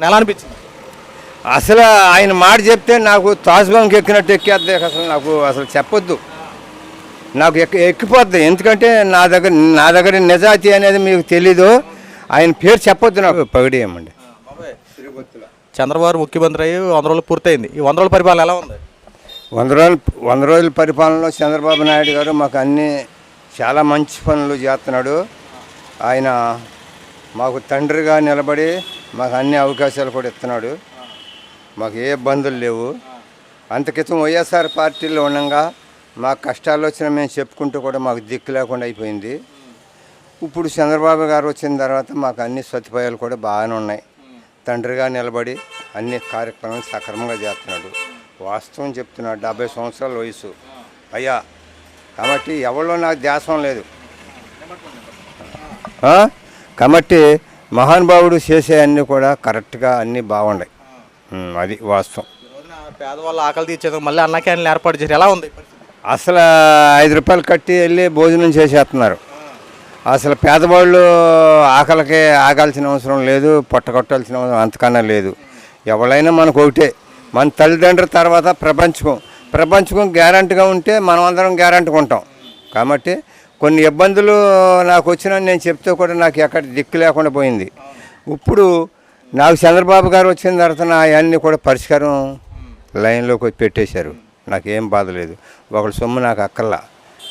ఎలా అనిపించింది? అసలు ఆయన మాట చెప్తే నాకు తాజ్బంకి ఎక్కినట్టు ఎక్కేద్ది. అసలు నాకు అసలు చెప్పొద్దు, నాకు ఎక్కిపోద్ది. ఎందుకంటే నా దగ్గర నిజాయితీ అనేది మీకు తెలీదు. ఆయన పేరు చెప్పొద్దు, నాకు పగిడేయమండి. చంద్రబాబు ముఖ్యమంత్రి అయ్యి 100 రోజులు పూర్తయింది. ఈ 100 రోజుల పరిపాలన ఎలా ఉంది? 100 రోజుల పరిపాలనలో చంద్రబాబు నాయుడు గారు మాకు అన్నీ చాలా మంచి పనులు చేస్తున్నాడు. ఆయన మాకు తండ్రిగా నిలబడి మాకు అన్ని అవకాశాలు కూడా ఇస్తున్నాడు. మాకు ఏ ఇబ్బందులు లేవు. అంత క్రితం వైఎస్ఆర్ పార్టీలో ఉండగా మాకు కష్టాలు వచ్చినా మేము చెప్పుకుంటూ కూడా మాకు దిక్కు లేకుండా అయిపోయింది. ఇప్పుడు చంద్రబాబు గారు వచ్చిన తర్వాత మాకు అన్ని సదుపాయాలు కూడా బాగానే ఉన్నాయి. తండ్రిగా నిలబడి అన్ని కార్యక్రమాలు సక్రమంగా చేస్తున్నాడు. వాస్తవం చెప్తున్నాడు. 70 సంవత్సరాల వయసు అయ్యా, కాబట్టి ఎవరిలో నాకు ధ్యాసం లేదు. కాబట్టి మహానుభావుడు చేసే అన్నీ కూడా కరెక్ట్గా అన్నీ బాగున్నాయి. అది వాస్తవం. పేదవాళ్ళు ఆకలి తీర్చేందుకు మళ్ళీ అన్న క్యాంటీన్లు ఏర్పాటు చేశారు. ఎలా ఉంది? అసలు 5 రూపాయలు కట్టి వెళ్ళి భోజనం చేసేస్తున్నారు. అసలు పేదవాళ్ళు ఆకలికి ఆగాల్సిన అవసరం లేదు, పొట్టగొట్టాల్సిన అవసరం అంతకన్నా లేదు. ఎవరైనా మనకు ఒకటే, మన తల్లిదండ్రుల తర్వాత ప్రపంచకం గ్యారంటీగా ఉంటే మనం అందరం గ్యారంటీగా ఉంటాం. కాబట్టి కొన్ని ఇబ్బందులు నాకు వచ్చినా నేను చెప్తే కూడా నాకు ఎక్కడ దిక్కు లేకుండా పోయింది. ఇప్పుడు నాకు చంద్రబాబు గారు వచ్చిన తర్వాత నా అవన్నీ కూడా పరిష్కారం లైన్లోకి పెట్టేశారు. నాకేం బాధ లేదు. ఒకళ్ళ సొమ్ము నాకు అక్కర్లా.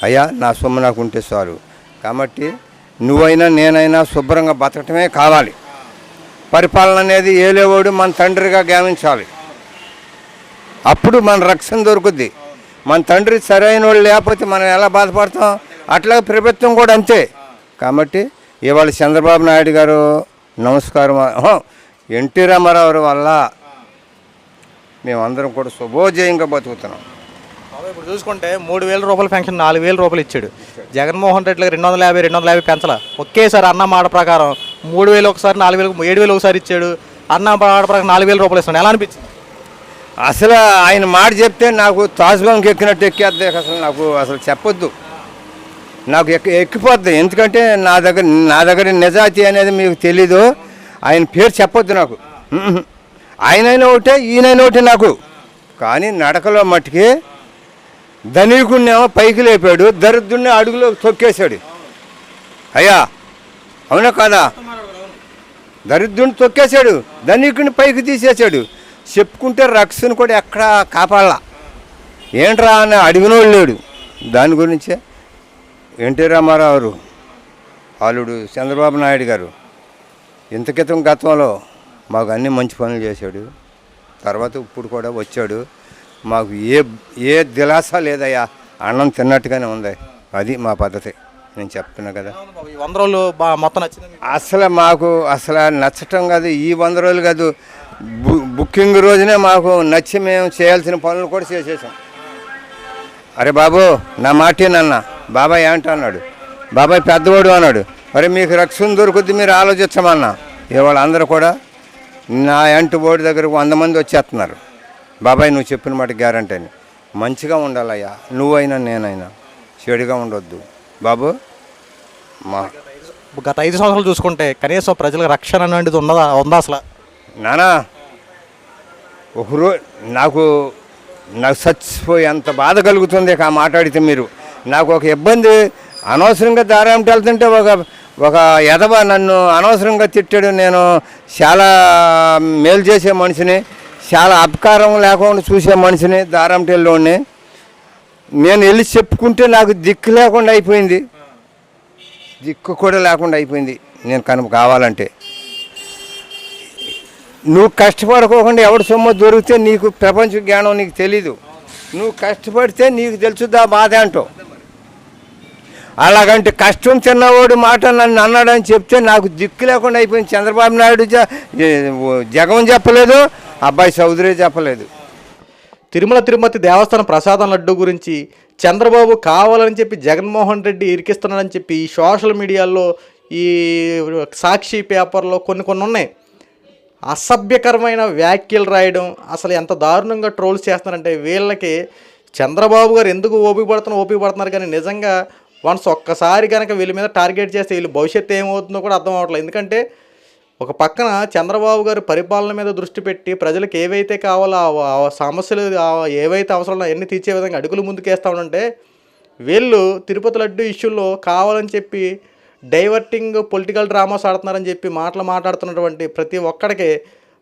అయ్యా, నా సొమ్ము నాకు ఉంటే చాలు. కాబట్టి నువ్వైనా నేనైనా శుభ్రంగా బతకటమే కావాలి. పరిపాలన అనేది ఏలేవాడు మన తండ్రిగా గావించాలి. అప్పుడు మన రక్షణ దొరుకుద్ది. మన తండ్రి సరైన వాళ్ళు లేకపోతే మనం ఎలా బాధపడతాం, అట్లాగే ప్రభుత్వం కూడా అంతే. కాబట్టి ఇవాళ చంద్రబాబు నాయుడు గారు నమస్కారం, ఎన్టీ రామారావు వల్ల మేమందరం కూడా శుభోజయంగా బతుకుతున్నాం. ఇప్పుడు చూసుకుంటే 3,000 రూపాయల పెన్షన్ 4,000 రూపాయలు ఇచ్చాడు. జగన్మోహన్ రెడ్డికి 250 పెంచలా. ఒకేసారి అన్న మాట ప్రకారం 3,000 ఒకసారి, 4,000, 7,000 ఒకసారి ఇచ్చాడు. అన్న మాట ప్రకారం 4,000 రూపాయలు ఇస్తున్నాడు. ఎలా అనిపించింది? అసలు ఆయన మాట చెప్తే నాకు తాజ్బంకి ఎక్కినట్టు ఎక్కేద్ది. అసలు అసలు చెప్పొద్దు, నాకు ఎక్కిపోద్ది. ఎందుకంటే నా దగ్గర నిజాయితీ అనేది మీకు తెలీదు. ఆయన పేరు చెప్పొద్దు నాకు. ఆయనైనా ఒకటే, ఈయనైనా ఒకటే నాకు. కానీ నడకలో మట్టుకి ధనికున్నేమో పైకి లేపాడు, దరిద్రుడిని అడుగులో తొక్కేశాడు. అయ్యా, అవునా కాదా? దరిద్రుడిని తొక్కేశాడు, ధనికుని పైకి తీసేశాడు. చెప్పుకుంటే రక్షణ కూడా ఎక్కడ కాపాడాల. ఏంట్రా అని అడిగినోళ్ళు లేడు. దాని గురించే ఎన్టీ రామారావు అల్లుడు చంద్రబాబు నాయుడు గారు ఇంత క్రితం గతంలో మాకు అన్ని మంచి పనులు చేశాడు. తర్వాత ఇప్పుడు కూడా వచ్చాడు. మాకు ఏ దిలాస లేదయ్యా, అన్నం తిన్నట్టుగానే ఉంది. అది మా పద్ధతి. నేను చెప్తున్నా కదా. 100 రోజులు మొత్తం నచ్చింది అసలు మాకు అసలు నచ్చటం కాదు, ఈ 100 రోజులు కాదు, బుకింగ్ రోజునే మాకు నచ్చి మేము చేయాల్సిన పనులు కూడా చేసేసాం. అరే బాబు, నా మాటేనన్న బాబాయ్ ఏంట అన్నాడు. బాబాయ్ పెద్దవాడు అన్నాడు. మరి మీకు రక్షణ దొరుకుద్ది, మీరు ఆలోచించమన్నా. ఇవాళ అందరూ కూడా నా ఎంటు బోర్డు దగ్గరకు 100 మంది వచ్చేస్తున్నారు. బాబాయ్ నువ్వు చెప్పిన మాట గ్యారంటీ అని. మంచిగా ఉండాలయ్యా, నువ్వైనా నేనైనా, చెడుగా ఉండొద్దు బాబు. గత 5 సంవత్సరాలు చూసుకుంటే కనీసం ప్రజలకు రక్షణ అనేది ఉందా అసలు? నానా, ఒకరోజు నాకు చచ్చిపోయేంత బాధ కలుగుతుంది ఆ మాట్లాడితే. మీరు నాకు ఒక ఇబ్బంది, అనవసరంగా దారాంటి వెళ్తుంటే ఒక ఎదవ నన్ను అనవసరంగా తిట్టాడు. నేను చాలా మేలు చేసే మనిషిని, చాలా అపకారం లేకుండా చూసే మనిషిని, దారాంటిలోని. నేను వెళ్ళి చెప్పుకుంటే నాకు దిక్కు లేకుండా అయిపోయింది, దిక్కు కూడా లేకుండా అయిపోయింది. నేను కనుక కావాలంటే నువ్వు కష్టపడుకోకుండా ఎవరి సొమ్ము దొరికితే నీకు ప్రపంచ జ్ఞానం నీకు తెలీదు. నువ్వు కష్టపడితే నీకు తెలుసుద్దా బాధ అంటూ. అలాగంటే కష్టం తిన్నవాడు మాట నన్ను అన్నాడని చెప్తే నాకు దిక్కు లేకుండా అయిపోయింది. చంద్రబాబు నాయుడు జగన్ చెప్పలేదు, అబ్బాయి చౌదరి చెప్పలేదు. తిరుమతి దేవస్థానం ప్రసాదం లడ్డు గురించి చంద్రబాబు కావాలని చెప్పి జగన్మోహన్ రెడ్డి ఇరికిస్తున్నాడని చెప్పి సోషల్ మీడియాలో, ఈ సాక్షి పేపర్లో కొన్ని ఉన్నాయి. అసభ్యకరమైన వ్యాఖ్యలు రాయడం, అసలు ఎంత దారుణంగా ట్రోల్స్ చేస్తున్నారంటే వీళ్ళకి చంద్రబాబు గారు ఎందుకు ఓపిక పడుతున్నారు. కానీ నిజంగా వన్స్ ఒక్కసారి కనుక వీళ్ళ మీద టార్గెట్ చేస్తే వీళ్ళు భవిష్యత్తు ఏమవుతుందో కూడా అర్థం అవ్వట్లేదు. ఎందుకంటే ఒక పక్కన చంద్రబాబు గారు పరిపాలన మీద దృష్టి పెట్టి ప్రజలకు ఏవైతే కావాలో ఆ సమస్యలు ఏవైతే అవసరాలు అవన్నీ తీర్చే విధంగా అడుగులు ముందుకేస్తా ఉంటే వీళ్ళు తిరుపతి లడ్డు ఇష్యూలో కావాలని చెప్పి డైవర్టింగ్ పొలిటికల్ డ్రామాస్ ఆడుతున్నారని చెప్పి మాట్లాడుతున్నటువంటి ప్రతి ఒక్కడికి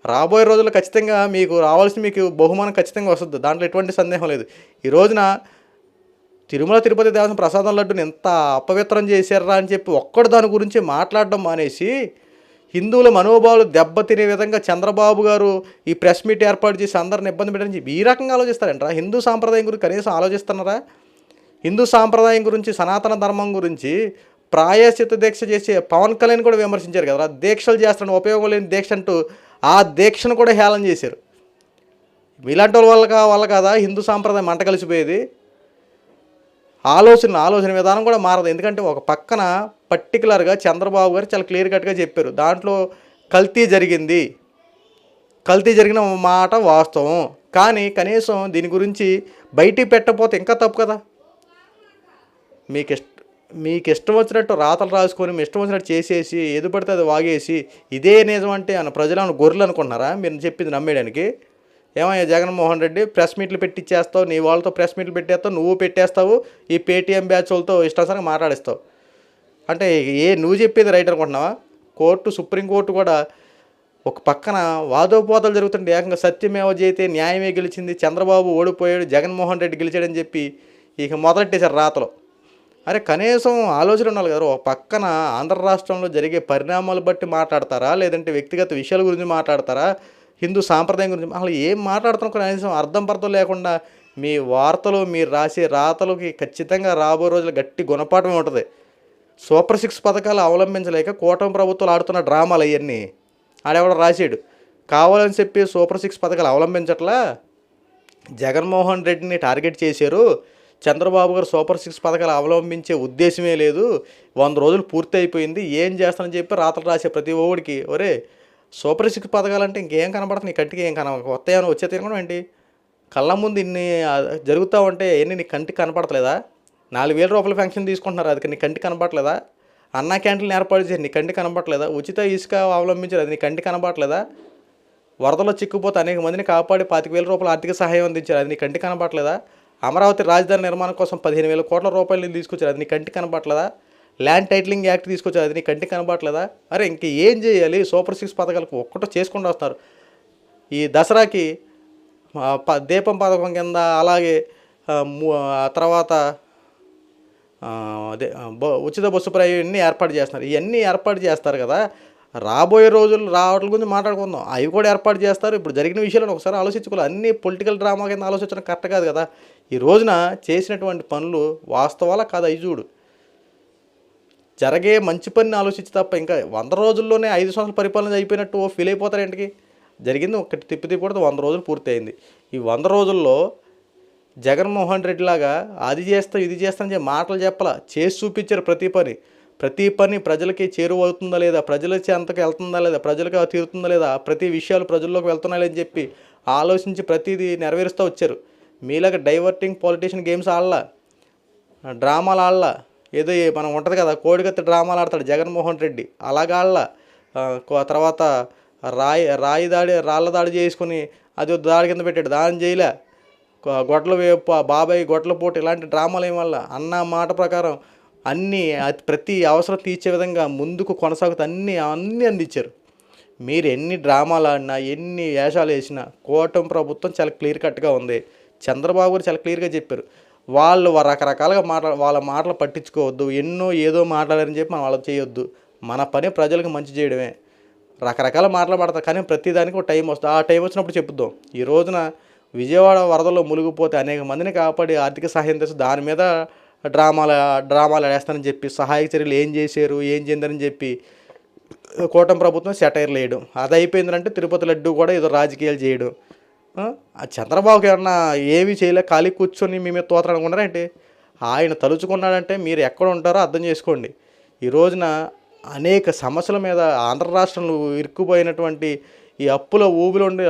రాబోయే రోజుల్లో ఖచ్చితంగా మీకు బహుమానం ఖచ్చితంగా వస్తుంది. దాంట్లో ఎటువంటి సందేహం లేదు. ఈ రోజున తిరుపతి దేవస్థానం ప్రసాదం లడ్డుని ఎంత అపవిత్రం చేశారా అని చెప్పి ఒక్కడు దాని గురించి మాట్లాడడం మానేసి హిందువుల మనోభావాలు దెబ్బతినే విధంగా చంద్రబాబు గారు ఈ ప్రెస్ మీట్ ఏర్పాటు చేసి అందరిని ఇబ్బంది పెట్టని చెప్పి ఈ రకంగా ఆలోచిస్తారంటారా? హిందూ సాంప్రదాయం గురించి కనీసం ఆలోచిస్తున్నారా? హిందూ సాంప్రదాయం గురించి, సనాతన ధర్మం గురించి ప్రాయశ్చిత్త దీక్ష చేసే పవన్ కళ్యాణ్ కూడా విమర్శించారు కదా. దీక్షలు చేస్తున్న ఉపయోగం లేని దీక్ష అంటూ ఆ దీక్షను కూడా హేళన చేశారు. ఇలాంటి వాళ్ళ కాదా హిందూ సాంప్రదాయం మంట కలిసిపోయేది? ఆలోచన విధానం కూడా మారదు. ఎందుకంటే ఒక పక్కన పర్టికులర్గా చంద్రబాబు గారు చాలా క్లియర్ కట్గా చెప్పారు, దాంట్లో కల్తీ జరిగిన మాట వాస్తవం. కానీ కనీసం దీని గురించి బయటికి పెట్టకపోతే ఇంకా తప్పు కదా. మీకు ఇష్టం వచ్చినట్టు రాతలు రాసుకొని మీ ఇష్టం వచ్చినట్టు చేసేసి ఏది పడితే అది వాగేసి ఇదే నిజం అంటే ప్రజలను గొర్రెలు అనుకుంటున్నారా మీరు చెప్పింది నమ్మేయడానికి? ఏమయ్యా జగన్మోహన్ రెడ్డి, ప్రెస్ మీట్లు పెట్టిచ్చేస్తావు, నీ వాళ్ళతో ప్రెస్ మీట్లు పెట్టేస్తావు, నువ్వు పెట్టేస్తావు, ఈ పేటీఎం బ్యాచ్ వాళ్ళతో ఇష్టాసంగా మాట్లాడిస్తావు అంటే నువ్వు చెప్పేది రైట్ అనుకుంటున్నావా? సుప్రీంకోర్టు కూడా ఒక పక్కన వాదోపోతలు జరుగుతుంటే ఏకంగా సత్యమేవ జయితే న్యాయమే గెలిచింది, చంద్రబాబు ఓడిపోయాడు, జగన్మోహన్ రెడ్డి గెలిచాడని చెప్పి ఇక మొదలెట్టేశారు రాతలు. అరే కనీసం ఆలోచన ఉండాలి కదా. ఒక పక్కన ఆంధ్ర రాష్ట్రంలో జరిగే పరిణామాలు బట్టి మాట్లాడతారా, లేదంటే వ్యక్తిగత విషయాల గురించి మాట్లాడతారా, హిందూ సాంప్రదాయం గురించి అసలు ఏం మాట్లాడుతున్నా కనీసం అర్థం పర్థం లేకుండా మీ వార్తలు, మీరు రాసే రాతలకి ఖచ్చితంగా రాబో రోజులు గట్టి గుణపాఠమే ఉంటుంది. సూపర్ 6 పథకాలు అవలంబించలేక కూటమి ప్రభుత్వాలు ఆడుతున్న డ్రామాలు అవన్నీ ఆడెవడో రాసాడు. కావాలని చెప్పి సూపర్ 6 పథకాలు అవలంబించట్లా, జగన్మోహన్ రెడ్డిని టార్గెట్ చేశారు. చంద్రబాబు గారు సూపర్ 6 పథకాలు అవలంబించే ఉద్దేశమే లేదు, 100 రోజులు పూర్తి అయిపోయింది, ఏం చేస్తానని చెప్పి రాతలు రాసే ప్రతి ఓడికి ఒరే సూపర్ 6 పథకాలంటే ఇంకేం కనబడుతుంది? నీ కంటికి ఏం కొత్త ఏమైనా వచ్చే తినడం ఏంటి? కళ్ళ ముందు ఇన్ని జరుగుతూ ఉంటే నీ కంటికి కనపడట్లేదా? 4,000 రూపాయల పెన్షన్ తీసుకుంటున్నారు, అది నీ కంటికి కనపడట్లేదా? అన్నా క్యాంటీన్లు ఏర్పాటు చేసి నీ కంటికి కనపడట్లేదా? ఉచిత ఇసుక అవలంబించారు, అది నీ కంటికి కనపడట్లేదా? వరదలో చిక్కుపోతే అనేక మందిని కాపాడి 25,000 రూపాయల ఆర్థిక సహాయం అందించారు, అది నీ కంటికి కనపడట్లేదా? అమరావతి రాజధాని నిర్మాణం కోసం 15,000 కోట్ల రూపాయలు తీసుకొచ్చారు, అది నీ కంటికి కనపడట్లేదా? ల్యాండ్ టైటిలింగ్ యాక్ట్ తీసుకొచ్చారు, అది నీ కంటికి కనపడట్లేదా? అరే ఇంక ఏం చేయాలి? సూపర్ 6 పథకాలకు ఒక్కటో చేసుకుంటూ వస్తున్నారు. ఈ దసరాకి దీపం పథకం కింద, అలాగే తర్వాత ఉచిత బస్సు ప్రయాణం ఇవన్నీ ఏర్పాటు చేస్తున్నారు. ఇవన్నీ ఏర్పాటు చేస్తారు కదా, రాబోయే రోజులు వాటి గురించి మాట్లాడుకుందాం. అవి కూడా ఏర్పాటు చేస్తారు. ఇప్పుడు జరిగిన విషయాలను ఒకసారి ఆలోచించుకోవాలి. అన్ని పొలిటికల్ డ్రామా కింద ఆలోచించడం కరెక్ట్ కాదు కదా. ఈ రోజున చేసినటువంటి పనులు వాస్తవాలా కాదు అవి చూడు. జరిగే మంచి పనిని ఆలోచించి తప్ప ఇంకా 100 రోజుల్లోనే 5 సంవత్సరాల పరిపాలన అయిపోయినట్టు ఫీల్ అయిపోతారు ఏంటికి? జరిగింది ఒకటి తిప్పి కూడా 100 రోజులు పూర్తయింది. ఈ 100 రోజుల్లో జగన్మోహన్ రెడ్డి లాగా అది చేస్తా ఇది చేస్తానని చెప్పి మాటలు చెప్పాల, చేసి చూపించారు. ప్రతి పని ప్రజలకి చేరువవుతుందా లేదా, ప్రజల చెంతకు వెళ్తుందా లేదా, ప్రజలకు తీరుతుందా లేదా, ప్రతి విషయాలు ప్రజల్లోకి వెళ్తున్నాయి అని చెప్పి ఆలోచించి ప్రతిదీ నెరవేరుస్తూ వచ్చారు. మీలాగా డైవర్టింగ్ పొలిటీషియన్ గేమ్స్ ఆడలా, డ్రామాలు ఆడలా. ఏదో మనం ఉంటుంది కదా కోడికత్తి డ్రామాలు ఆడతాడు జగన్మోహన్ రెడ్డి, అలాగా ఆడలా. తర్వాత రాళ్ళ దాడి చేసుకుని అది దాడి కింద పెట్టాడు, దాని చేయలే. బాబాయ్ గొడ్ల పోటు ఇలాంటి డ్రామాలు ఏమల్ల అన్న మాట ప్రకారం అన్నీ ప్రతి అవసరం తీర్చే విధంగా ముందుకు కొనసాగుతూ అన్నీ అందించారు. మీరు ఎన్ని డ్రామాలు ఆడినా, ఎన్ని వేషాలు వేసినా కూటమి ప్రభుత్వం చాలా క్లియర్ కట్గా ఉంది. చంద్రబాబు గారు చాలా క్లియర్గా చెప్పారు. వాళ్ళు రకరకాలుగా వాళ్ళ మాటలు పట్టించుకోవద్దు, ఏదో మాట్లాడారని చెప్పి మనం వాళ్ళకి చేయొద్దు. మన పని ప్రజలకు మంచి చేయడమే. రకరకాల మాటలు పడతారు, కానీ ప్రతిదానికి ఒక టైం వస్తుంది. ఆ టైం వచ్చినప్పుడు చెప్పుద్దాం. ఈ రోజున విజయవాడ వరదల్లో మునిగిపోతే అనేక మందిని కాపాడి ఆర్థిక సహాయం తెచ్చి దాని మీద డ్రామాలు వేస్తానని చెప్పి సహాయక చర్యలు ఏం చేశారు, ఏం చేయిందని చెప్పి కూటమి ప్రభుత్వం సెటైర్లు వేయడం. అది అయిపోయిందంటే తిరుపతి లడ్డు కూడా ఏదో రాజకీయాలు చేయడం. చంద్రబాబుకి ఏమన్నా ఏమీ చేయలే, ఖాళీ కూర్చొని మీ మీద తోతరనుకున్నారంటే, ఆయన తలుచుకున్నాడంటే మీరు ఎక్కడ ఉంటారో అర్థం చేసుకోండి. ఈ రోజున అనేక సమస్యల మీద ఆంధ్ర రాష్ట్రంలో ఇరుక్కుపోయినటువంటి ఈ అప్పుల ఊబిలోండి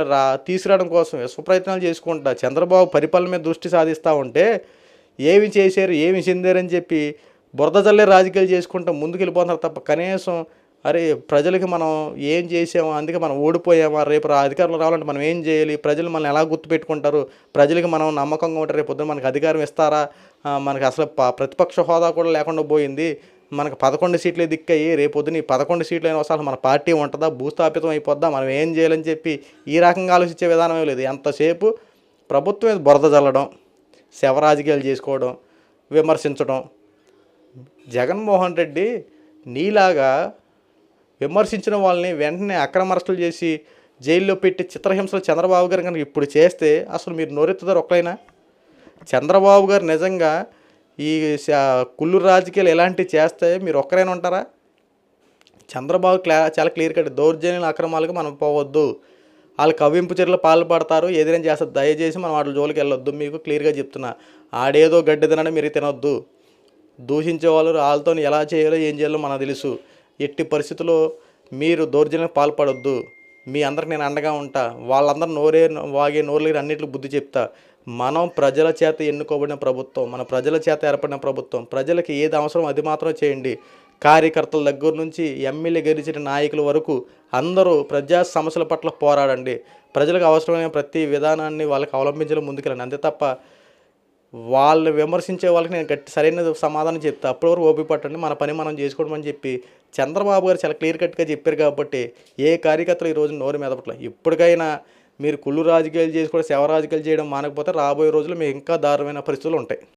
తీసుకురావడం కోసం విశ్వప్రయత్నాలు చేసుకుంటా చంద్రబాబు పరిపాలన మీద దృష్టి సాధిస్తూ ఉంటే ఏమి చేశారు, ఏమి చెందారని చెప్పి బురద జల్లే రాజకీయాలు చేసుకుంటూ ముందుకు వెళ్ళిపోతున్నారు తప్ప కనీసం అరే ప్రజలకి మనం ఏం చేసామో అందుకే మనం ఓడిపోయామా, రేపు అధికారంలో రావాలంటే మనం ఏం చేయాలి, ప్రజలు మనల్ని ఎలా గుర్తుపెట్టుకుంటారు, ప్రజలకి మనం నమ్మకంగా ఉంటారు, రేపు పొద్దున మనకు అధికారం ఇస్తారా, మనకు అసలు ప్రతిపక్ష హోదా కూడా లేకుండా పోయింది, మనకు 11 సీట్లే దిక్కయ్యి, రేపు పొద్దున ఈ 11 సీట్లు అయిన అసలు మన పార్టీ ఉంటుందా, భూస్థాపితం అయిపోద్దా, మనం ఏం చేయాలని చెప్పి ఈ రకంగా ఆలోచించే విధానమే లేదు. ఎంతసేపు ప్రభుత్వం మీద బురద జల్లడం, శవ రాజకీయాలు చేసుకోవడం, విమర్శించడం. జగన్మోహన్ రెడ్డి నీలాగా విమర్శించిన వాళ్ళని వెంటనే అక్రమ అరెస్టులు చేసి జైల్లో పెట్టి చిత్రహింసలు చంద్రబాబు గారు కనుక ఇప్పుడు చేస్తే అసలు మీరు నోరెత్తుతారు ఒక్కలైనా? చంద్రబాబు గారు నిజంగా ఈ కుళ్ళు రాజకీయాలు ఎలాంటివి చేస్తే మీరు ఒక్కరైనా ఉంటారా? చంద్రబాబు చాలా క్లియర్ కట్, దౌర్జన్యాల అక్రమాలకు మనం పోవద్దు, వాళ్ళు కవ్వింపు చర్యలు పాల్పడతారు, ఏదైనా చేస్తారు, దయచేసి మనం వాటి జోలికి వెళ్ళొద్దు, మీకు క్లియర్గా చెప్తున్నా. ఆడేదో గడ్డి తినని మీరు తినొద్దు, దూషించే వాళ్ళు వాళ్ళతో ఎలా చేయాలో ఏం చేయాలో మనకు తెలుసు, ఎట్టి పరిస్థితుల్లో మీరు దౌర్జన్యం పాల్పడొద్దు, మీ అందరికి నేను అండగా ఉంటా, వాళ్ళందరూ వాగే నోరులేని అన్నింటికి బుద్ధి చెప్తా. మనం ప్రజల చేత ఎన్నుకోబడిన ప్రభుత్వం, మన ప్రజల చేత ఏర్పడిన ప్రభుత్వం, ప్రజలకి ఏది అవసరం అది మాత్రం చేయండి. కార్యకర్తల దగ్గర నుంచి ఎమ్మెల్యే గెలిచిన నాయకుల వరకు అందరూ ప్రజా సమస్యల పట్ల పోరాడండి, ప్రజలకు అవసరమైన ప్రతి విధానాన్ని వాళ్ళకి అవలంబించడం ముందుకెళ్ళండి. అంతే తప్ప వాళ్ళు విమర్శించే వాళ్ళకి నేను సరైన సమాధానం చెప్తా, అప్పటి వరకు ఓపిక పట్టండి, మన పని మనం చేసుకోవడం అని చెప్పి చంద్రబాబు గారు చాలా క్లియర్ కట్గా చెప్పారు. కాబట్టి ఏ కార్యకర్తలు ఈరోజు నోరు మెదపట్ల. ఇప్పటికైనా మీరు కుళ్ళు రాజకీయాలు చేసుకోవడం, శవ రాజకీయాలు చేయడం మానకపోతే రాబోయే రోజుల్లో మీకు ఇంకా దారుణమైన పరిస్థితులు ఉంటాయి.